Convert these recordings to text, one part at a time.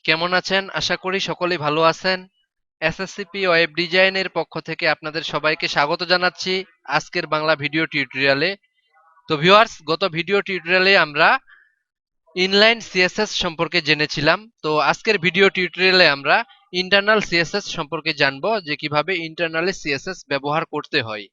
কেমন আছেন? আশা করি সকলেই ভালো আছেন। এসএসসিপি ওয়েব ডিজাইনের পক্ষ থেকে আপনাদের সবাইকে স্বাগত জানাচ্ছি আজকের বাংলা ভিডিও টিউটোরিয়ালে। তো ভিউয়ার্স, গত ভিডিও টিউটোরিয়ালে আমরা ইনলাইন সিএসএস সম্পর্কে জেনেছিলাম। তো আজকের ভিডিও টিউটোরিয়ালে আমরা ইন্টারনাল সিএসএস সম্পর্কে জানবো, যে কিভাবে ইন্টারনালি সিএসএস ব্যবহার করতে হয়।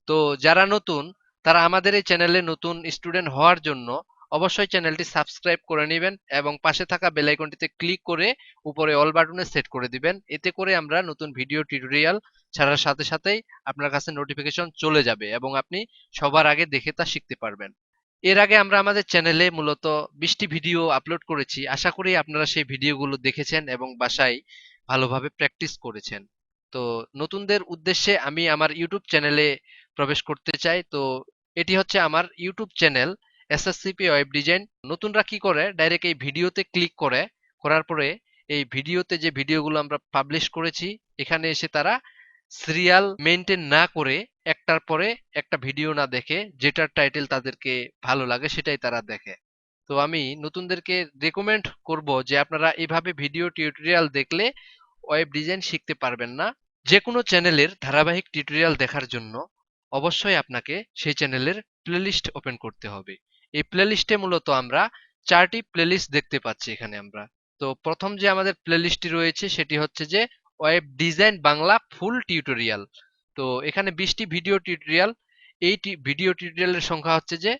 তো যারা নতুন, তারা আমাদের এই চ্যানেলে নতুন স্টুডেন্ট হওয়ার জন্য অবশ্যই চ্যানেলটি সাবস্ক্রাইব করে নেবেন এবং পাশে থাকা বেল আইকনটিতে ক্লিক করে উপরে অল বাটনে সেট করে দিবেন। এতে করে আমরা নতুন ভিডিও টিউটোরিয়াল ছাড়ার সাথে সাথেই আপনার কাছে নোটিফিকেশন চলে যাবে এবং আপনি সবার আগে দেখে তা শিখতে পারবেন। এর আগে আমরা আমাদের চ্যানেলে মূলত 20টি ভিডিও আপলোড করেছি। আশা করি আপনারা সেই ভিডিওগুলো দেখেছেন এবং বাসায় ভালোভাবে প্র্যাকটিস করেছেন। তো নতুনদের উদ্দেশ্যে আমি আমার ইউটিউব চ্যানেলে প্রবেশ করতে চাই। তো এটি হচ্ছে আমার YouTube channel SSCP web design. নতুনরা কি করে, ডাইরেক্ট এই ভিডিওতে ক্লিক করে, করার পরে এই ভিডিওতে যে ভিডিওগুলো আমরা পাবলিশ করেছি এখানে এসে তারা সিরিয়াল মেনটেন না করে একটার পরে একটা ভিডিও না দেখে যেটার টাইটেল তাদেরকে ভালো লাগে সেটাই তারা দেখে। তো আমি নতুনদেরকে রেকমেন্ড করব যে আপনারা এইভাবে ভিডিও টিউটোরিয়াল দেখলে ওয়েব ডিজাইন শিখতে পারবেন না। যে কোনো চ্যানেলের ধারাবাহিক টিউটোরিয়াল দেখার জন্য অবশ্যই আপনাকে সেই চ্যানেলের প্লেলিস্ট ওপেন করতে হবে। এই প্লেলিস্টে মূলত আমরা 4টি প্লেলিস্ট দেখতে পাচ্ছি এখানে আমরা। তো প্রথম যে আমাদের প্লেলিস্টটি রয়েছে সেটি হচ্ছে যে ওয়েব ডিজাইন বাংলা ফুল টিউটোরিয়াল। তো এখানে 20টি ভিডিও টিউটোরিয়াল। এই ভিডিও টিউটোরিয়ালের সংখ্যা হচ্ছে যে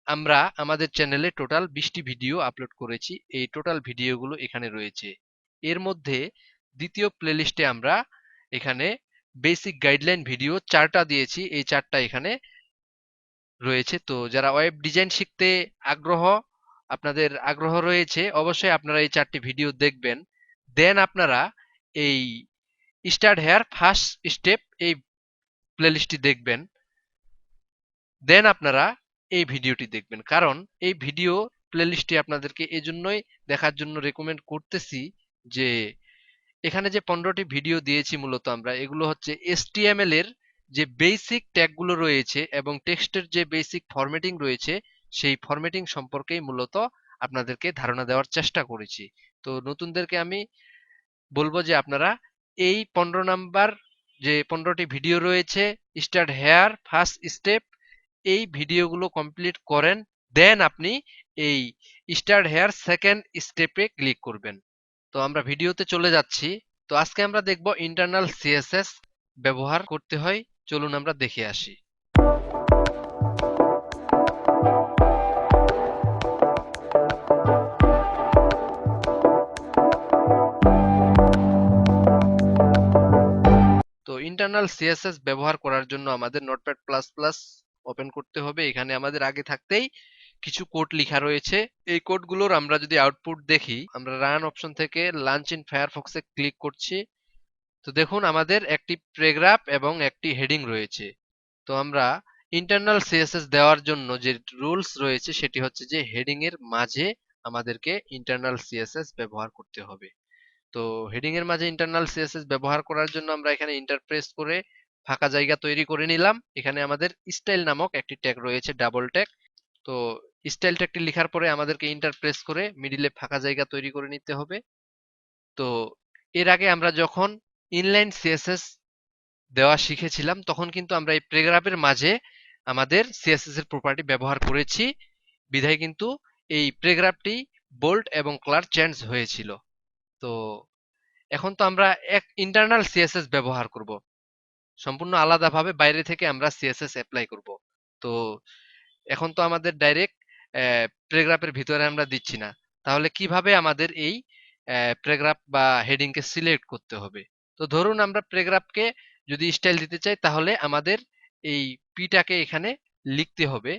আমরা আমাদের চ্যানেলে টোটাল 20টি ভিডিও আপলোড করেছি। এই টোটাল ভিডিওগুলো এখানে রয়েছে। এর মধ্যে দ্বিতীয় প্লেলিস্টে আমরা এখানে বেসিক গাইডলাইন ভিডিও 4টা দিয়েছি। এই 4টা এখানে রয়েছে। তো যারা ওয়েব ডিজাইন শিখতে আগ্রহ, আপনাদের আগ্রহ রয়েছে, অবশ্যই আপনারা এই 4টি ভিডিও দেখবেন। দেন আপনারা এই স্টার্ট হেয়ার ফার্স্ট স্টেপ এই প্লেলিস্টটি দেখবেন। দেন আপনারা এই ভিডিওটি দেখবেন, কারণ এই ভিডিও প্লেলিস্টটি আপনাদেরকে এজন্যই দেখার জন্য রেকমেন্ড করতেছি যে এখানে যে 15টি ভিডিও দিয়েছি মূলত আমরা, এগুলো হচ্ছে HTML এর যে বেসিক ট্যাগগুলো রয়েছে এবং টেক্সটের যে বেসিক ফরম্যাটিং রয়েছে সেই ফরম্যাটিং সম্পর্কেই মূলত আপনাদেরকে ধারণা দেওয়ার চেষ্টা করেছি। তো নতুনদেরকে আমি বলবো যে আপনারা এই 15 নাম্বার যে 15টি ভিডিও রয়েছে স্টার্ট হেয়ার ফার্স্ট স্টেপ, এই ভিডিওগুলো কমপ্লিট করেন। দেন আপনি এই স্টার্ট হেয়ার সেকেন্ড স্টেপে ক্লিক করবেন। তো আমরা ভিডিওতে চলে যাচ্ছি। তো আজকে আমরা দেখব ইন্টারনাল সিএসএস ব্যবহার করতে হয়। চলুন আমরা দেখে আসি। তো ইন্টারনাল সিএসএস ব্যবহার করার জন্য আমাদের নোটপ্যাড প্লাস প্লাস ওপেন করতে হবে। এখানে আমাদের আগে থাকতেই কিছু কোড লেখা রয়েছে। এই কোডগুলোর আমরা যদি আউটপুট দেখি, আমরা রান অপশন থেকে লঞ্চ ইন ফায়ারফক্সে ক্লিক করছি। তো দেখুন আমাদের একটি প্যারাগ্রাফ এবং একটি হেডিং রয়েছে। তো আমরা ইন্টারনাল সিএসএস দেওয়ার জন্য যে রুলস রয়েছে সেটি হচ্ছে যে হেডিং এর মাঝে আমাদেরকে ইন্টারনাল সিএসএস ব্যবহার করতে হবে। তো হেডিং এর মাঝে ইন্টারনাল সিএসএস ব্যবহার করার জন্য আমরা এখানে ইন্টার প্রেস করে ফাঁকা জায়গা তৈরি করে নিলাম। এখানে আমাদের স্টাইল নামক একটি ট্যাগ রয়েছে, ডাবল ট্যাগ। তো স্টাইল ট্যাগটি লেখার পরে আমাদেরকে ইন্টার প্রেস করে মিডিলে ফাঁকা জায়গা তৈরি করে নিতে হবে। তো এর আগে আমরা যখন ইনলাইন সিএসএস দেওয়া শিখেছিলাম তখন কিন্তু আমরা এই প্যারাগ্রাফের মাঝে আমাদের সিএসএস এর প্রপার্টি ব্যবহার করেছি, বিধায় কিন্তু এই প্যারাগ্রাফটি বোল্ড এবং কালার চেঞ্জ হয়েছিল। তো এখন তো আমরা এক ইন্টারনাল সিএসএস ব্যবহার করব, সম্পূর্ণ আলাদাভাবে বাইরে থেকে আমরা সিএসএস অ্যাপ্লাই করব। তো এখন তো আমাদের ডাইরেক্ট প্যারাগ্রাফের ভিতরে আমরা দিচ্ছি না, তাহলে কিভাবে আমাদের এই প্যারাগ্রাফ বা হেডিংকে সিলেক্ট করতে হবে? তো ধরুন আমরা প্যারাগ্রাফকে যদি স্টাইল দিতে চাই তাহলে আমাদের এই পিটাকে এখানে লিখতে হবে।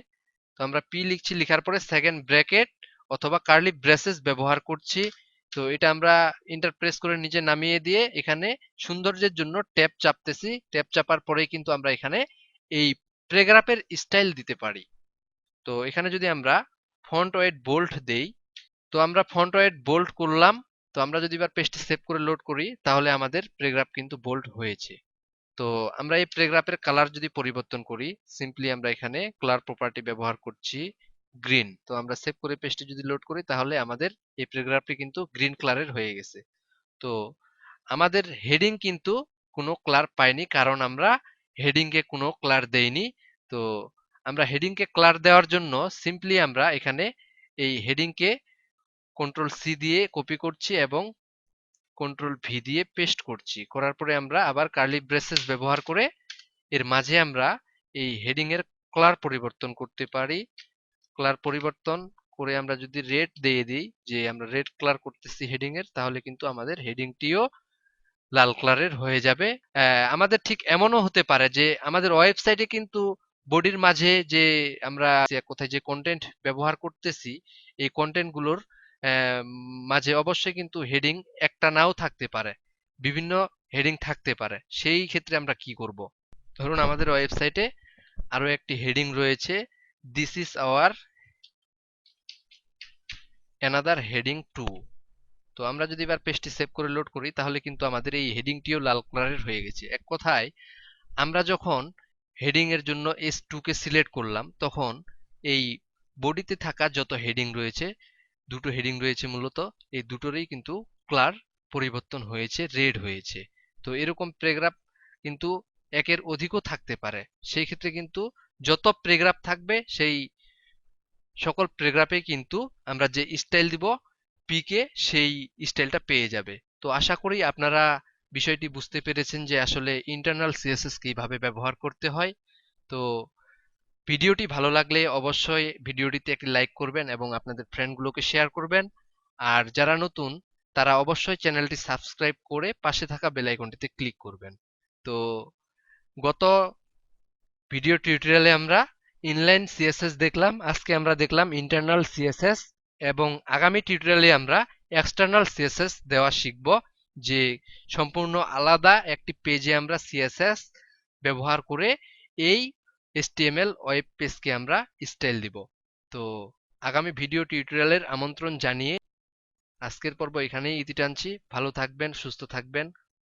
তো আমরা পি লিখছি, লিখার পরে সেকেন্ড ব্র্যাকেট অথবা কার্লি ব্রেসেস ব্যবহার করছি। তো এটা আমরা ইন্টার প্রেস করে নিচে নামিয়ে দিয়ে এখানে সৌন্দর্যের জন্য ট্যাব চাপতেছি। ট্যাব চাপার পরেই কিন্তু আমরা এখানে এই প্যারাগ্রাফের স্টাইল দিতে পারি। তো এখানে যদি আমরা ফন্ট ওয়েট বোল্ড দেই, তো আমরা ফন্ট ওয়েট বোল্ড করলাম। তো আমরা যদি এবার পেজটি সেভ করে লোড করি তাহলে আমাদের প্যারাগ্রাফ কিন্তু বোল্ড হয়েছে। তো আমরা এই প্যারাগ্রাফের কালার যদি পরিবর্তন করি, সিম্পলি আমরা এখানে কালার প্রপার্টি ব্যবহার করছি। গ্রিন। তো আমরা সেভ করে পেজটি যদি লোড করি তাহলে আমাদের এই প্যারাগ্রাফটি কিন্তু গ্রিন কালারের হয়ে গেছে। তো আমাদের হেডিং কিন্তু কোনো কালার পাইনি, কারণ আমরা হেডিংকে কোনো কালার দেইনি। তো আমরা হেডিংকে কালার দেওয়ার জন্য সিম্পলি আমরা এখানে এই হেডিংকে কন্ট্রোল সি দিয়ে কপি করছি এবং কন্ট্রোল ভি দিয়ে পেস্ট করছি। করার পরে আমরা আবার কার্লি ব্রেসেস ব্যবহার করে এর মাঝে আমরা এই হেডিং এর কালার পরিবর্তন করতে পারি। কালার পরিবর্তন করে আমরা যদি রেড দিয়ে দিই, যে আমরা রেড কালার করতেছি হেডিং এর, তাহলে কিন্তু আমাদের হেডিংটিও লাল কালারের হয়ে যাবে। আমাদের ঠিক এমনও হতে পারে যে আমাদের ওয়েবসাইটে কিন্তু বডির মাঝে যে আমরা কোথায় যে কন্টেন্ট ব্যবহার করতেছি, এই কন্টেন্ট গুলোর মাঝে অবশ্যই কিন্তু হেডিং একটা নাও থাকতে পারে, বিভিন্ন হেডিং থাকতে পারে। সেই ক্ষেত্রে আমরা কি করব? ধরুন আমাদের ওয়েবসাইটে আরো একটি হেডিং রয়েছে, this is our another heading two. তো আমরা যদি এবার পেজটি সেভ করে লোড করি তাহলে কিন্তু আমাদের এই হেডিংটিও লাল কালারের হয়ে গেছে। এক কথায় আমরা যখন হেডিং এর জন্য S2 কে সিলেক্ট করলাম, তখন এই বডিতে থাকা যত হেডিং রয়েছে, দুটো হেডিং রয়েছে মূলত, এই দুটোরই কিন্তু কালার পরিবর্তন হয়েছে, রেড হয়েছে। তো এরকম প্যারাগ্রাফ কিন্তু একের অধিকও থাকতে পারে। সেই ক্ষেত্রে কিন্তু যত প্যারাগ্রাফ থাকবে সেই সকল প্যারাগ্রাফে কিন্তু আমরা যে স্টাইল দিব পিকে, সেই স্টাইলটা পেয়ে যাবে। তো আশা করি আপনারা বিষয়টি বুঝতে পেরেছেন যে আসলে ইন্টারনাল সিএসএস কিভাবে ব্যবহার করতে হয়। তো ভিডিওটি ভালো লাগলে অবশ্যই ভিডিওটিতে একটি লাইক করবেন এবং আপনাদের ফ্রেন্ডগুলোকে শেয়ার করবেন। আর যারা নতুন তারা অবশ্যই চ্যানেলটি সাবস্ক্রাইব করে পাশে থাকা বেল আইকনটিতে ক্লিক করবেন। তো গত ভিডিও টিউটোরিয়ালে আমরা ইনলাইন সিএসএস দেখলাম, আজকে আমরা দেখলাম ইন্টারনাল সিএসএস, এবং আগামী টিউটোরিয়ালে আমরা এক্সটার্নাল সিএসএস দেওয়া শিখব, যে সম্পূর্ণ আলাদা একটি পেজে আমরা সিএসএস ব্যবহার করে এই এইচটিএমএল ওয়েব পেজকে আমরা স্টাইল দিব। তো আগামী ভিডিও টিউটোরিয়ালের আমন্ত্রণ জানিয়ে আজকের পর্ব এখানেই ইতি টানছি। ভালো থাকবেন, সুস্থ থাকবেন।